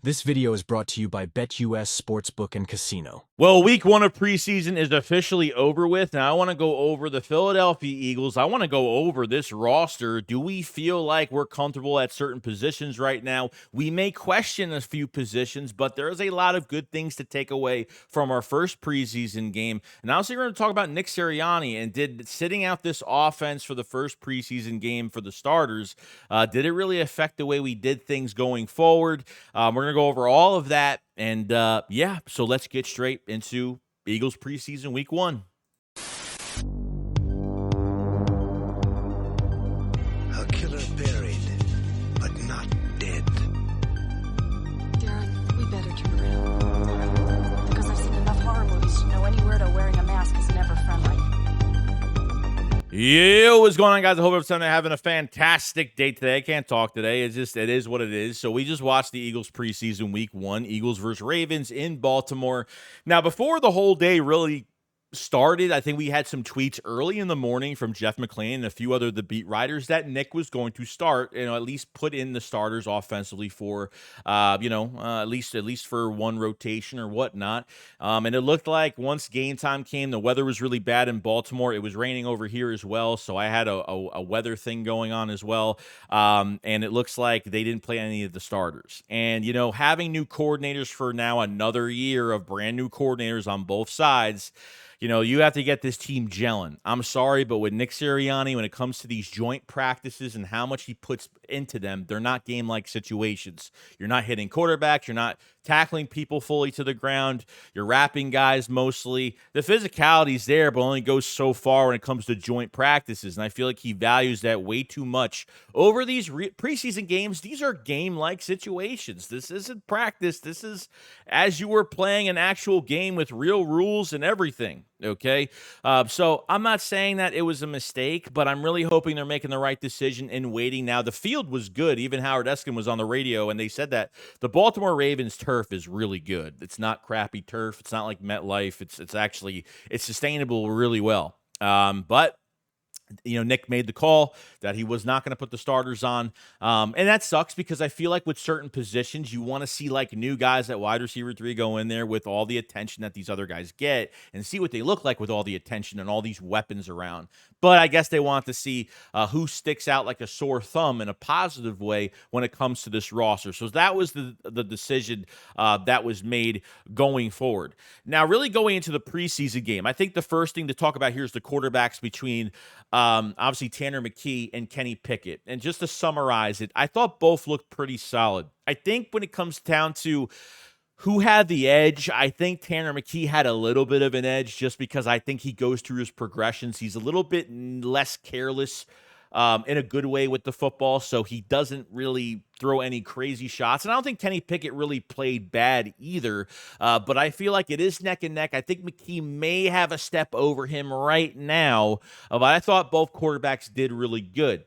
This video is brought to you by BetUS Sportsbook and Casino. Well, week one of preseason is officially over with. Now, I want to go over the Philadelphia Eagles. I want to go over this roster. Do we feel like we're comfortable at certain positions right now? We may question a few positions, but there is a lot of good things to take away from our first preseason game. And obviously, we're going to talk about Nick Sirianni and did sitting out this offense for the first preseason game for the starters, did it really affect the way we did things going forward? We're going to go over all of that. And yeah, so let's get straight into Eagles preseason week one. A killer buried, but not dead. Darren, we better turn around. Because I've seen enough horror movies to know any weirdo wearing a mask is never friendly. Yo, what's going on, guys? I hope everyone's having a fantastic day today. I can't talk today. It is what it is. So we just watched the Eagles preseason week one, Eagles versus Ravens in Baltimore. Now, before the whole day really started, I think we had some tweets early in the morning from Jeff McClain and a few other the beat writers that Nick was going to start, at least put in the starters offensively for, at least for one rotation or whatnot. And it looked like once game time came, the weather was really bad in Baltimore. It was raining over here as well, so I had a weather thing going on as well. And it looks like they didn't play any of the starters. And having new coordinators for now another year of brand new coordinators on both sides. You have to get this team gelling. I'm sorry, but with Nick Sirianni, when it comes to these joint practices and how much he puts into them, they're not game-like situations. You're not hitting quarterbacks. You're not tackling people fully to the ground. You're wrapping guys mostly. The physicality's there, but only goes so far when it comes to joint practices, and I feel like he values that way too much over these preseason games. These are game-like situations. This isn't practice. This is as you were playing an actual game with real rules and everything. Okay, so I'm not saying that it was a mistake, but I'm really hoping they're making the right decision in waiting. Now, the field was good. Even Howard Eskin was on the radio, and they said that the Baltimore Ravens turf is really good. It's not crappy turf. It's not like MetLife. It's sustainable really well. But Nick made the call that he was not going to put the starters on. And that sucks because I feel like with certain positions, you want to see like new guys at wide receiver 3 go in there with all the attention that these other guys get and see what they look like with all the attention and all these weapons around. But I guess they want to see who sticks out like a sore thumb in a positive way when it comes to this roster. So that was the decision that was made going forward. Now, really going into the preseason game, I think the first thing to talk about here is the quarterbacks between obviously Tanner McKee and Kenny Pickett. And just to summarize it, I thought both looked pretty solid. I think when it comes down to who had the edge, I think Tanner McKee had a little bit of an edge just because I think he goes through his progressions. He's a little bit less careless in a good way with the football, so he doesn't really throw any crazy shots. And I don't think Kenny Pickett really played bad either, but I feel like it is neck and neck. I think McKee may have a step over him right now, but I thought both quarterbacks did really good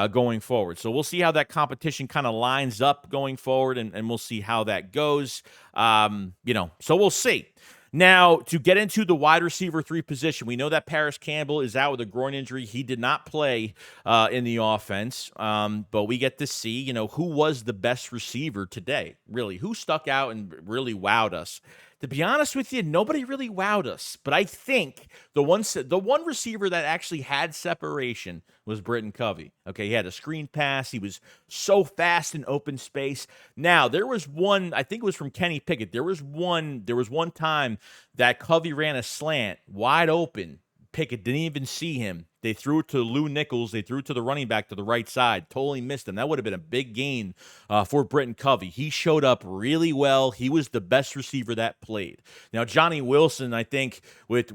going forward. So we'll see how that competition kind of lines up going forward, and we'll see how that goes. So we'll see. Now, to get into the wide receiver 3 position, we know that Paris Campbell is out with a groin injury. He did not play in the offense, but we get to see, who was the best receiver today, really. Who stuck out and really wowed us? To be honest with you, nobody really wowed us. But I think the one receiver that actually had separation was Britton Covey. Okay, he had a screen pass. He was so fast in open space. Now, there was one, I think it was from Kenny Pickett. There was one time that Covey ran a slant wide open. Pickett didn't even see him. They threw it to Lou Nichols. They threw it to the running back to the right side. Totally missed him. That would have been a big gain for Britton Covey. He showed up really well. He was the best receiver that played. Now, Johnny Wilson, I think, with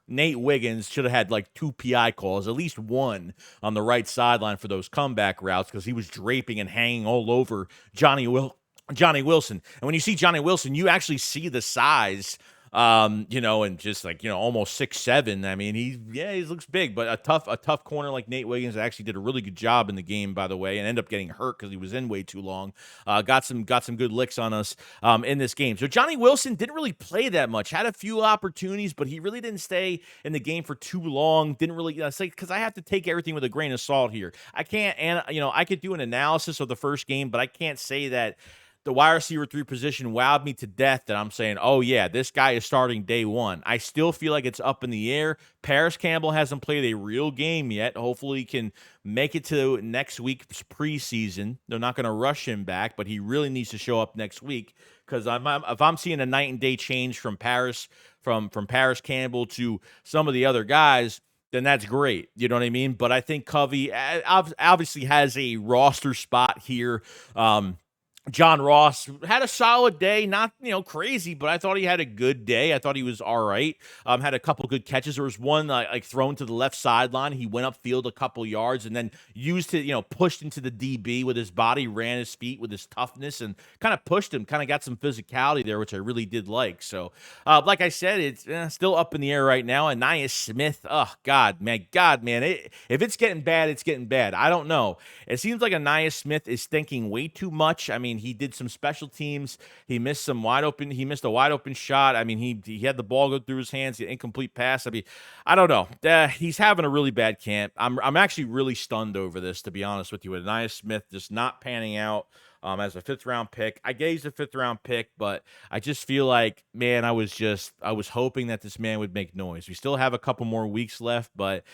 Nate Wiggins, should have had like 2 PI calls, at least one on the right sideline for those comeback routes because he was draping and hanging all over Johnny Wilson. And when you see Johnny Wilson, you actually see the size and just like, almost 6'7". I mean, he looks big, but a tough corner like Nate Wiggins actually did a really good job in the game, by the way, and ended up getting hurt because he was in way too long. Got some good licks on us in this game. So Johnny Wilson didn't really play that much, had a few opportunities, but he really didn't stay in the game for too long. Didn't really say, because I have to take everything with a grain of salt here. I can't, and I could do an analysis of the first game, but I can't say that the wide receiver 3 position wowed me to death that I'm saying, oh, yeah, this guy is starting day one. I still feel like it's up in the air. Paris Campbell hasn't played a real game yet. Hopefully he can make it to next week's preseason. They're not going to rush him back, but he really needs to show up next week because if I'm seeing a night and day change from Paris Campbell to some of the other guys, then that's great. You know what I mean? But I think Covey obviously has a roster spot here. John Ross had a solid day, not, crazy, but I thought he had a good day. I thought he was all right. Had a couple good catches. There was one like thrown to the left sideline. He went upfield a couple yards and then used it, pushed into the DB with his body, ran his feet with his toughness and kind of pushed him, kind of got some physicality there, which I really did like. So, like I said, it's still up in the air right now. Anais Smith, oh, God, man. If it's getting bad, it's getting bad. I don't know. It seems like Anais Smith is thinking way too much. I mean, he did some special teams. He missed a wide open shot. I mean, he had the ball go through his hands, the incomplete pass. I mean, I don't know. He's having a really bad camp. I'm actually really stunned over this, to be honest with you. With Anais Smith just not panning out as a 5th-round pick. I gave a 5th-round pick, but I just feel like, man, I was hoping that this man would make noise. We still have a couple more weeks left, but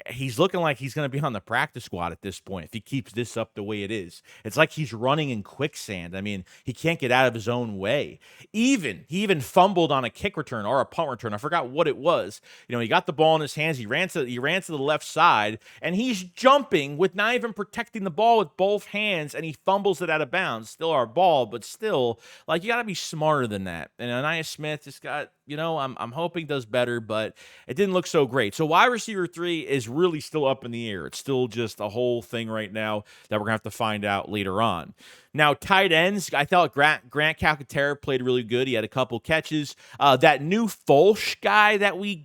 he's looking like he's going to be on the practice squad at this point if he keeps this up the way it is. It's like he's running in quicksand. I mean, he can't get out of his own way. He even fumbled on a kick return or a punt return. I forgot what it was. He got the ball in his hands. He ran to the left side, and he's jumping with not even protecting the ball with both hands, and he fumbles it out of bounds. Still our ball, but still, like, you got to be smarter than that. And Anais Smith just got, I'm hoping does better, but it didn't look so great. So wide receiver 3 is really still up in the air. It's still just a whole thing right now that we're going to have to find out later on. Now, tight ends, I thought Grant Calcaterra played really good. He had a couple catches. That new Folsch guy that we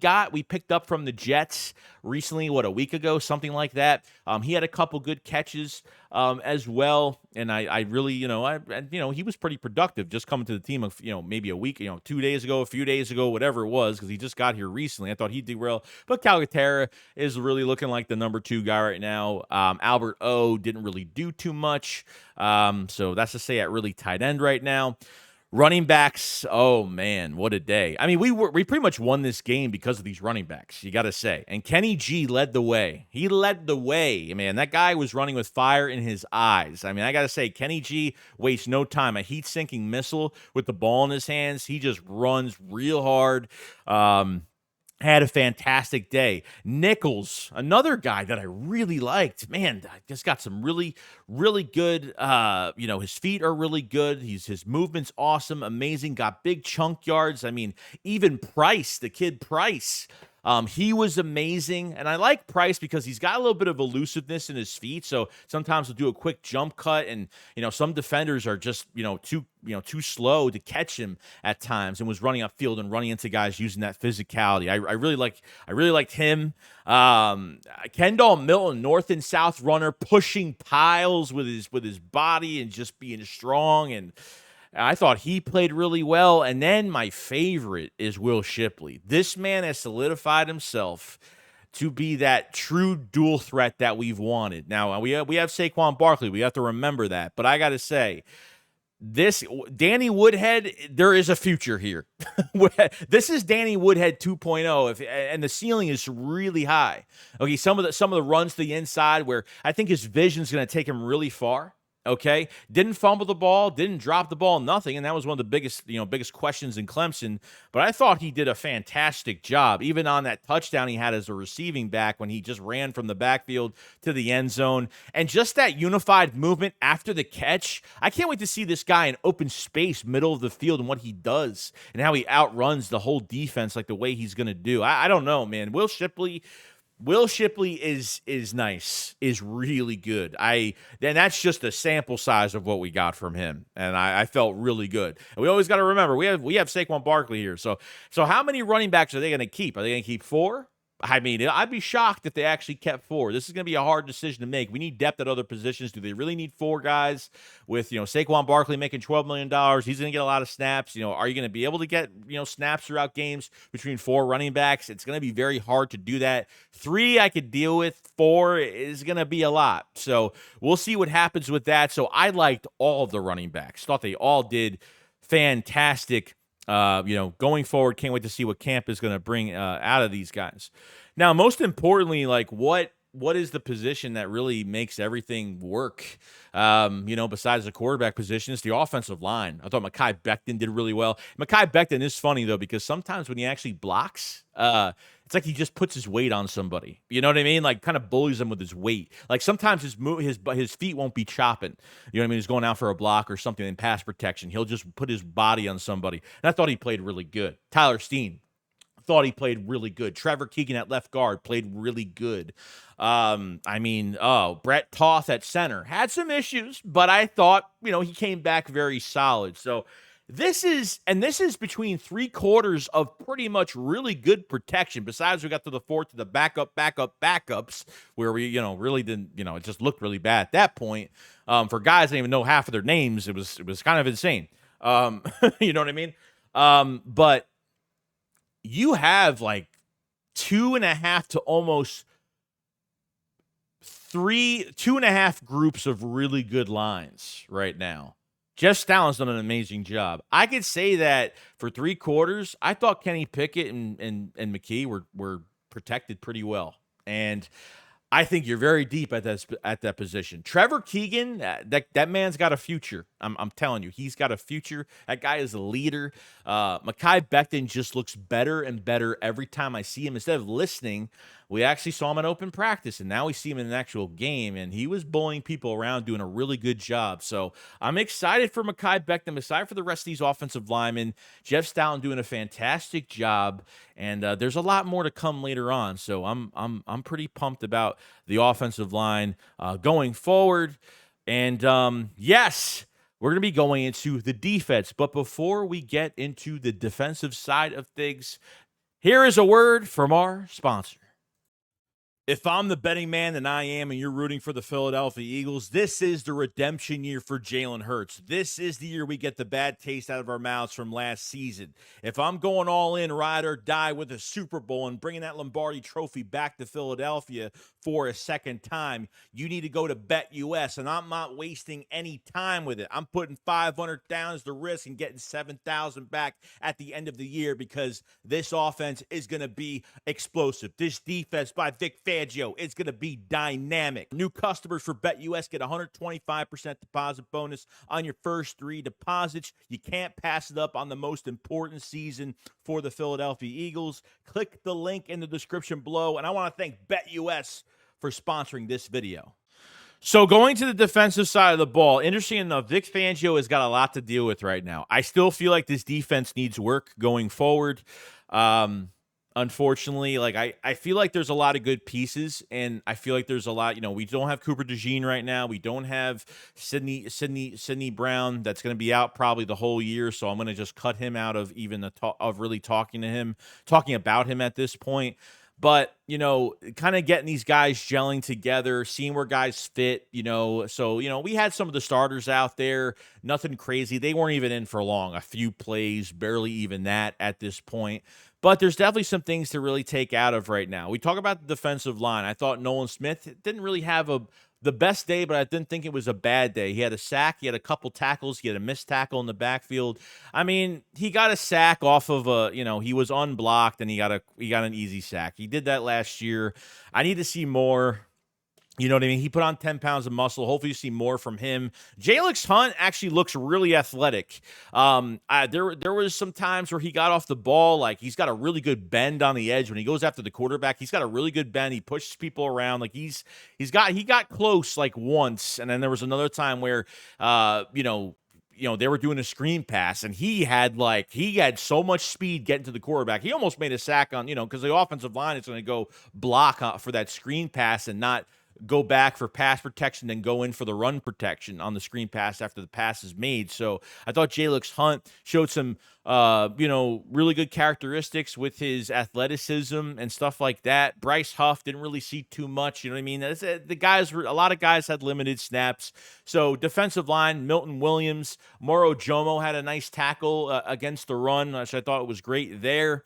picked up from the Jets recently, a week ago, something like that. He had a couple good catches as well. And I really, he was pretty productive just coming to the team of, maybe a week, 2 days ago, a few days ago, whatever it was, because he just got here recently. I thought he'd do well. But Calcaterra is really looking like the number 2 guy right now. Albert O didn't really do too much. So that's to say at really tight end right now. Running backs, oh man, what a day. I mean, we pretty much won this game because of these running backs, you got to say. And Kenny G led the way. He led the way. Man, that guy was running with fire in his eyes. I mean, I got to say, Kenny G wastes no time. A heat-sinking missile with the ball in his hands. He just runs real hard. Had a fantastic day. Nichols, another guy that I really liked. Man, just got some really, really good, his feet are really good. His movement's awesome, amazing, got big chunk yards. I mean, even Price, the kid Price, he was amazing. And I like Price because he's got a little bit of elusiveness in his feet. So sometimes he'll do a quick jump cut and, some defenders are just, too slow to catch him at times and was running upfield and running into guys using that physicality. I really liked him. Kendall Milton, north and south runner, pushing piles with his body and just being strong, and I thought he played really well. And then my favorite is Will Shipley. This man has solidified himself to be that true dual threat that we've wanted. Now, we have Saquon Barkley. We have to remember that. But I got to say, this Danny Woodhead, there is a future here. This is Danny Woodhead 2.0, and the ceiling is really high. Okay, some of the runs to the inside where I think his vision is going to take him really far. Okay, didn't fumble the ball, didn't drop the ball, nothing, and that was one of the biggest questions in Clemson. But I thought he did a fantastic job, even on that touchdown he had as a receiving back when he just ran from the backfield to the end zone, and just that unified movement after the catch. I can't wait to see this guy in open space, middle of the field, and what he does, and how he outruns the whole defense, like the way he's going to do. I don't know, man. Will Shipley is nice, is really good. Then that's just a sample size of what we got from him, and I felt really good. And we always got to remember we have Saquon Barkley here. So how many running backs are they going to keep? Are they going to keep 4? I mean, I'd be shocked if they actually kept 4. This is going to be a hard decision to make. We need depth at other positions. Do they really need 4 guys with, Saquon Barkley making $12 million? He's going to get a lot of snaps. Are you going to be able to get, snaps throughout games between 4 running backs? It's going to be very hard to do that. 3 I could deal with. 4 is going to be a lot. So we'll see what happens with that. So I liked all of the running backs. Thought they all did fantastic. Going forward, can't wait to see what camp is going to bring out of these guys. Now, most importantly, like what is the position that really makes everything work? Besides the quarterback position, it's the offensive line. I thought Mekhi Becton did really well. Mekhi Becton is funny though, because sometimes when he actually blocks, it's like he just puts his weight on somebody. You know what I mean? Like kind of bullies them with his weight. Like sometimes his feet won't be chopping. You know what I mean? He's going out for a block or something in pass protection. He'll just put his body on somebody. And I thought he played really good. Tyler Steen, thought he played really good. Trevor Keegan at left guard played really good. Brett Toth at center had some issues, but I thought, he came back very solid. So this is between 3 quarters of pretty much really good protection. Besides, we got to the 4th to the backups, where we, really didn't, it just looked really bad at that point. For guys that didn't even know half of their names, it was kind of insane. You know what I mean? But you have like 2.5 to almost 2.5 groups of really good lines right now. Jeff Stallin's done an amazing job. I could say that for 3 quarters, I thought Kenny Pickett and McKee were protected pretty well. And I think you're very deep at that position. Trevor Keegan, that man's got a future. I'm telling you, he's got a future. That guy is a leader. Mekhi Becton just looks better and better every time I see him. Instead of listening, we actually saw him in open practice, and now we see him in an actual game, and he was bullying people around, doing a really good job. So I'm excited for Mekhi Becton. I'm excited for the rest of these offensive linemen. Jeff Stalin doing a fantastic job, and there's a lot more to come later on. So I'm pretty pumped about the offensive line going forward. And yes, we're going to be going into the defense. But before we get into the defensive side of things, here is a word from our sponsor. If I'm the betting man that I am and you're rooting for the Philadelphia Eagles, this is the redemption year for Jalen Hurts. This is the year we get the bad taste out of our mouths from last season. If I'm going all in, ride or die with a Super Bowl and bringing that Lombardi trophy back to Philadelphia for a second time, you need to go to BetUS, and I'm not wasting any time with it. I'm putting $500 down as the risk and getting $7,000 back at the end of the year, because this offense is going to be explosive. This defense by Vic Fangio is going to be dynamic. New customers for BetUS get 125% deposit bonus on your first 3 deposits. You can't pass it up on the most important season for the Philadelphia Eagles. Click the link in the description below, and I want to thank BetUS for sponsoring this video. So going to the defensive side of the ball, interesting enough, Vic Fangio has got a lot to deal with right now. I still feel like this defense needs work going forward. Unfortunately, like I feel like there's a lot of good pieces, and I feel like there's a lot, we don't have Cooper DeJean right now. We don't have Sidney Brown. That's going to be out probably the whole year. So I'm going to just cut him out of even of really talking about him at this point. But, kind of getting these guys gelling together, seeing where guys fit, So, we had some of the starters out there, nothing crazy. They weren't even in for long, a few plays, barely even that at this point. But there's definitely some things to really take out of right now. We talk about the defensive line. I thought Nolan Smith didn't really have the best day, but I didn't think it was a bad day. He had a sack. He had a couple tackles. He had a missed tackle in the backfield. I mean, he got a sack off of he was unblocked, and he got an easy sack. He did that last year. I need to see more. You know what I mean? He put on 10 pounds of muscle. Hopefully you see more from him. Jalix Hunt actually looks really athletic. There was some times where he got off the ball. Like, he's got a really good bend on the edge. When he goes after the quarterback, he's got a really good bend. He pushes people around. Like, he got close like once. And then there was another time where, they were doing a screen pass, and he had so much speed getting to the quarterback. He almost made a sack on, because the offensive line is going to go block for that screen pass and not go back for pass protection, then go in for the run protection on the screen pass after the pass is made. So I thought Jalix Hunt showed some, really good characteristics with his athleticism and stuff like that. Bryce Huff didn't really see too much. You know what I mean? A lot of guys had limited snaps. So defensive line, Milton Williams, Moro Jomo had a nice tackle against the run, which I thought was great there.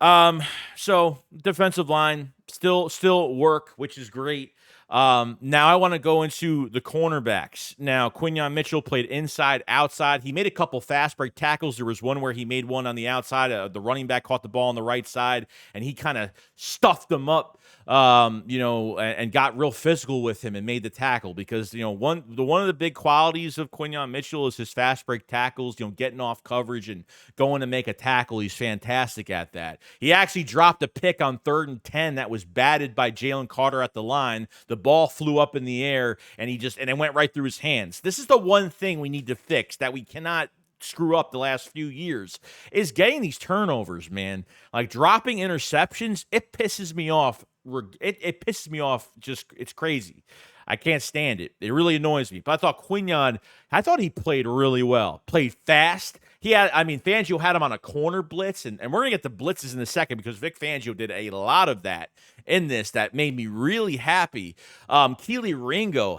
So defensive line still work, which is great. Now I want to go into the cornerbacks. Now, Quinyon Mitchell played inside, outside. He made a couple fast break tackles. There was one where he made one on the outside. The running back caught the ball on the right side, and he kind of stuffed them up, and got real physical with him and made the tackle because, one of the big qualities of Quinyon Mitchell is his fast break tackles, getting off coverage and going to make a tackle. He's fantastic at that. He actually dropped a pick on 3rd and 10 that was batted by Jalen Carter at the line. The ball flew up in the air, and it went right through his hands. This is the one thing we need to fix that we cannot screw up the last few years is getting these turnovers, man. Like dropping interceptions, it pisses me off. It pisses me off. It's crazy. I can't stand it. It really annoys me. But I thought Quinyon, he played really well. Played fast. Fangio had him on a corner blitz, and we're going to get the blitzes in a second because Vic Fangio did a lot of that in this that made me really happy. Keely Ringo,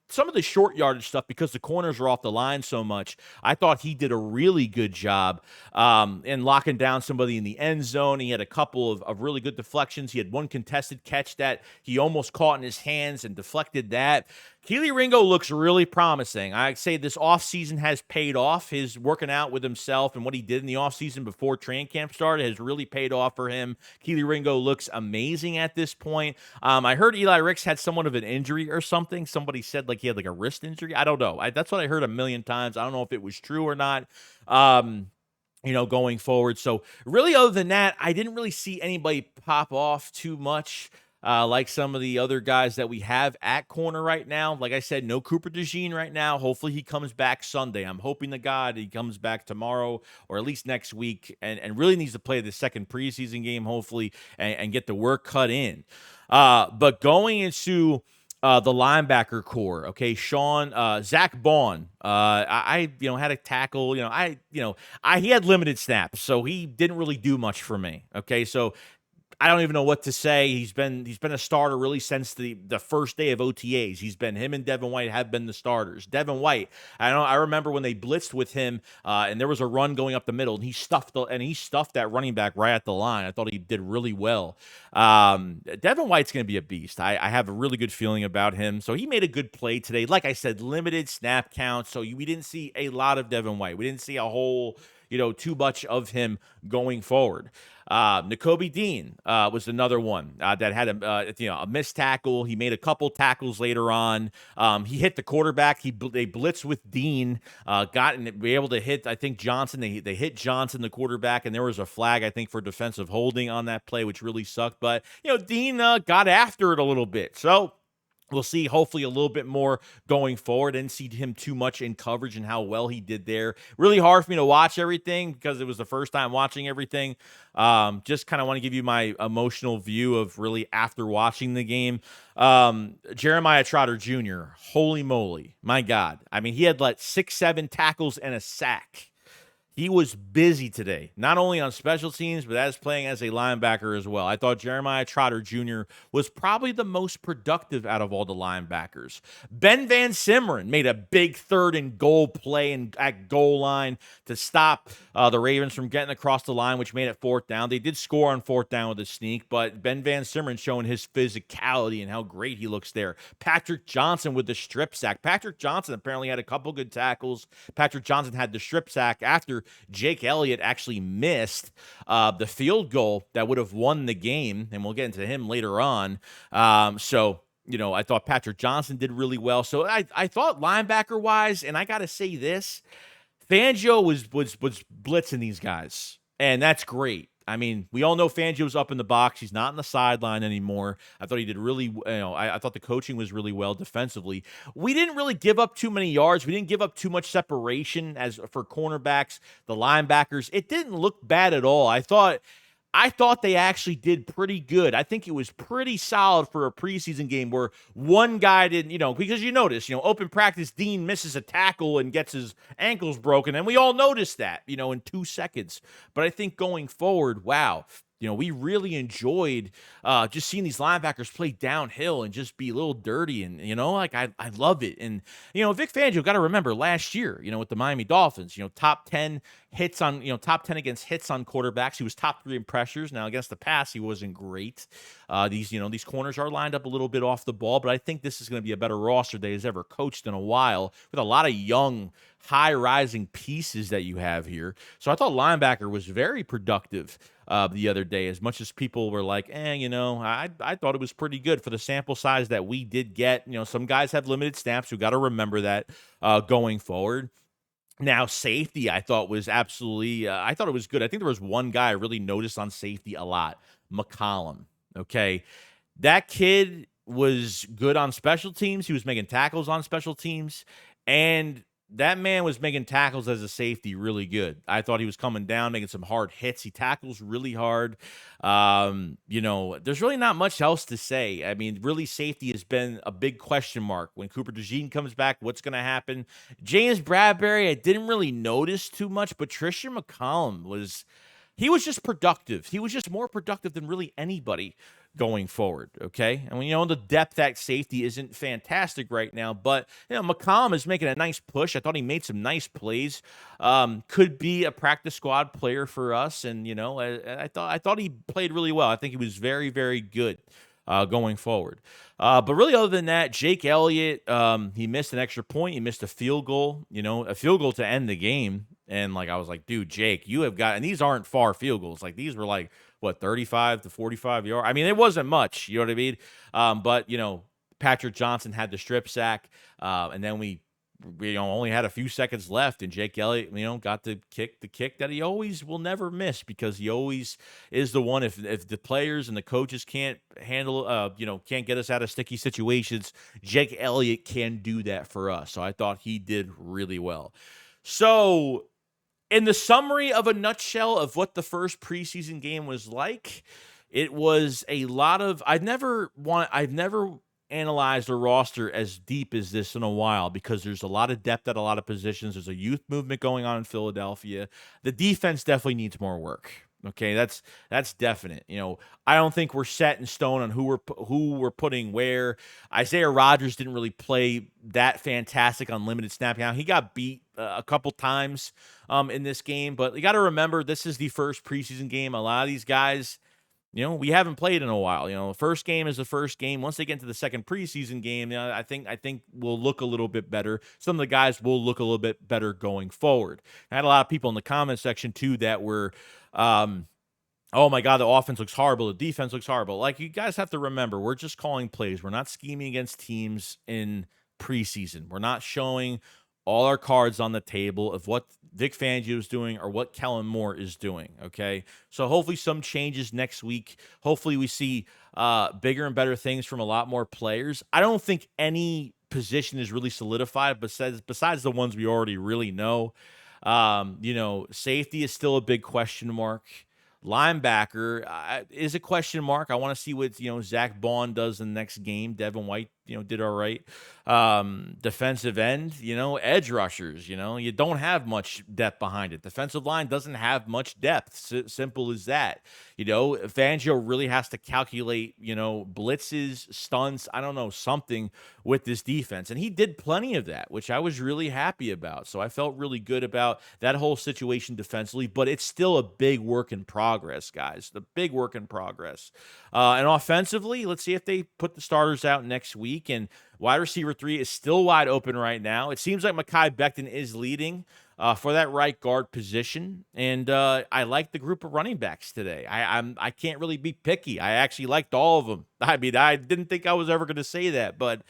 some of the short yardage stuff because the corners are off the line so much, I thought he did a really good job in locking down somebody in the end zone. He had a couple of really good deflections. He had one contested catch that he almost caught in his hands and deflected that. Keely Ringo looks really promising. I say this offseason has paid off. His working out with himself and what he did in the offseason before training camp started has really paid off for him. Keely Ringo looks amazing at this point. I heard Eli Ricks had somewhat of an injury or something. Somebody said he had a wrist injury. I don't know. That's what I heard a million times. I don't know if it was true or not. Going forward. So really, other than that, I didn't really see anybody pop off too much. Like some of the other guys that we have at corner right now. Like I said, no Cooper DeJean right now. Hopefully he comes back Sunday. I'm hoping to God he comes back tomorrow or at least next week and really needs to play the second preseason game, hopefully, and get the work cut in. But going into the linebacker core, okay, Zach Baun, I had a tackle, he had limited snaps, so he didn't really do much for me, okay, so I don't even know what to say. He's been a starter really since the first day of OTAs. Him and Devin White have been the starters. Devin White, I remember when they blitzed with him, and there was a run going up the middle, and he stuffed that running back right at the line. I thought he did really well. Devin White's going to be a beast. I have a really good feeling about him. So he made a good play today. Like I said, limited snap count. So we didn't see a lot of Devin White. We didn't see a whole, too much of him going forward. Nakobe Dean was another one that had a missed tackle. He made a couple tackles later on. He hit the quarterback. They blitzed with Dean, be able to hit, I think, Johnson. They hit Johnson, the quarterback, and there was a flag, I think, for defensive holding on that play, which really sucked. But, Dean got after it a little bit. So we'll see, hopefully, a little bit more going forward. Didn't see him too much in coverage and how well he did there. Really hard for me to watch everything because it was the first time watching everything. Just kind of want to give you my emotional view of really after watching the game. Jeremiah Trotter Jr., holy moly, my God. He had 6-7 tackles and a sack. He was busy today, not only on special teams, but as playing as a linebacker as well. I thought Jeremiah Trotter Jr. was probably the most productive out of all the linebackers. Ben Van Simeren made a big 3rd and goal play at goal line to stop the Ravens from getting across the line, which made it 4th down. They did score on 4th down with a sneak, but Ben Van Simeren showing his physicality and how great he looks there. Patrick Johnson with the strip sack. Patrick Johnson apparently had a couple good tackles. Patrick Johnson had the strip sack after Jake Elliott actually missed the field goal that would have won the game, and we'll get into him later on. I thought Patrick Johnson did really well. So I thought linebacker-wise, and I got to say this, Fangio was blitzing these guys, and that's great. We all know Fangio's up in the box. He's not in the sideline anymore. I thought he did really, I thought the coaching was really well defensively. We didn't really give up too many yards. We didn't give up too much separation as for cornerbacks, the linebackers. It didn't look bad at all. I thought I thought they actually did pretty good. I think it was pretty solid for a preseason game where one guy didn't, because you notice, open practice, Dean misses a tackle and gets his ankles broken. And we all noticed that, in 2 seconds. But I think going forward, wow. We really enjoyed just seeing these linebackers play downhill and just be a little dirty. And, I love it. And, Vic Fangio, got to remember last year, with the Miami Dolphins, top 10 hits on, top 10 against hits on quarterbacks. He was top 3 in pressures. Now, against the pass, he wasn't great. These corners are lined up a little bit off the ball, but I think this is going to be a better roster that he's ever coached in a while with a lot of young, high-rising pieces that you have here. So I thought linebacker was very productive the other day, as much as people were like, I thought it was pretty good for the sample size that we did get. Some guys have limited snaps. We got to remember that going forward. Now, safety, I thought was absolutely, I thought it was good. I think there was one guy I really noticed on safety a lot, McCollum. Okay. That kid was good on special teams. He was making tackles on special teams. And that man was making tackles as a safety really good. I thought he was coming down, making some hard hits. He tackles really hard. There's really not much else to say. I mean, really, safety has been a big question mark. When Cooper DeJean comes back, what's going to happen? James Bradbury, I didn't really notice too much, but Tristan McCollum was just productive. He was just more productive than really anybody going forward, okay? And the depth at safety isn't fantastic right now, but McCollum is making a nice push. I thought he made some nice plays. Could be a practice squad player for us, and I thought he played really well. I think he was very, very good going forward. But really, other than that, Jake Elliott, he missed an extra point. He missed a field goal, to end the game. And I was like, dude, Jake, you have got, and these aren't far field goals. These were 35 to 45 yards. I mean, it wasn't much, you know what I mean? But, Patrick Johnson had the strip sack, and then we only had a few seconds left, and Jake Elliott, got to kick the kick that he always will never miss, because he always is the one. If the players and the coaches can't handle, can't get us out of sticky situations, Jake Elliott can do that for us. So I thought he did really well. So, in the summary of a nutshell of what the first preseason game was like, it was a lot of, I've never analyzed a roster as deep as this in a while, because there's a lot of depth at a lot of positions. There's a youth movement going on in Philadelphia. The defense definitely needs more work. Okay, that's definite. I don't think we're set in stone on who we're putting where. Isaiah Rodgers didn't really play that fantastic on limited snap count. He got beat a couple times in this game, but you got to remember, this is the first preseason game. A lot of these guys, we haven't played in a while. The first game is the first game. Once they get into the second preseason game, I think we'll look a little bit better. Some of the guys will look a little bit better going forward. I had a lot of people in the comment section too that were, oh my God, the offense looks horrible, the defense looks horrible. You guys have to remember, we're just calling plays. We're not scheming against teams in preseason. We're not showing all our cards on the table of what Vic Fangio is doing or what Kellen Moore is doing, okay? So hopefully some changes next week. Hopefully we see bigger and better things from a lot more players. I don't think any position is really solidified besides the ones we already really know. Safety is still a big question mark. Linebacker is a question mark. I want to see what, Zach Bond does in the next game. Devin White, did all right. Defensive end, edge rushers, you don't have much depth behind it. Defensive line doesn't have much depth. Simple as that. Fangio really has to calculate, blitzes, stunts, I don't know, something with this defense. And he did plenty of that, which I was really happy about. So I felt really good about that whole situation defensively, but it's still a big work in progress, guys. The big work in progress. And offensively, let's see if they put the starters out next week. And wide receiver 3 is still wide open right now. It seems like Mekhi Becton is leading for that right guard position. And I like the group of running backs today. I can't really be picky. I actually liked all of them. I mean, I didn't think I was ever going to say that, but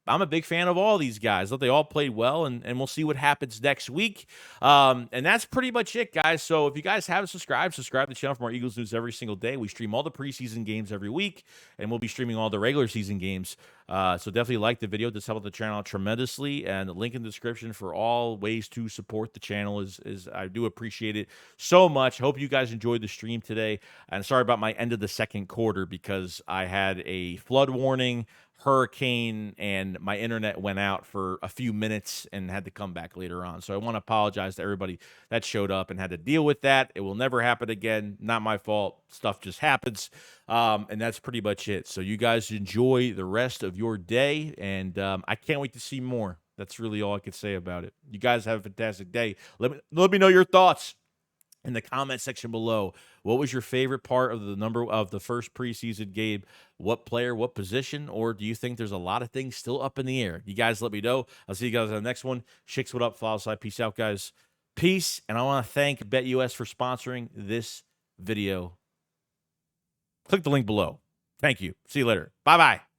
I'm a big fan of all these guys. Thought they all played well, and we'll see what happens next week. And that's pretty much it, guys. So if you guys haven't subscribe to the channel for more Eagles news every single day. We stream all the preseason games every week, and we'll be streaming all the regular season games. So definitely like the video. This helps the channel out tremendously, and the link in the description for all ways to support the channel is I do appreciate it so much. Hope you guys enjoyed the stream today. And sorry about my end of the second quarter because I had a flood warning, hurricane, and my internet went out for a few minutes and had to come back later on. So I want to apologize to everybody that showed up and had to deal with that. It will never happen again. Not my fault. Stuff just happens. And that's pretty much it. So you guys enjoy the rest of your day, and I can't wait to see more. That's really all I could say about it. You guys have a fantastic day. Let me know your thoughts in the comment section below. What was your favorite part of the first preseason game? What player, what position, or do you think there's a lot of things still up in the air? You guys let me know. I'll see you guys on the next one. Shicks, what up? Follow side. Peace out, guys. Peace. And I want to thank BetUS for sponsoring this video. Click the link below. Thank you. See you later. Bye-bye.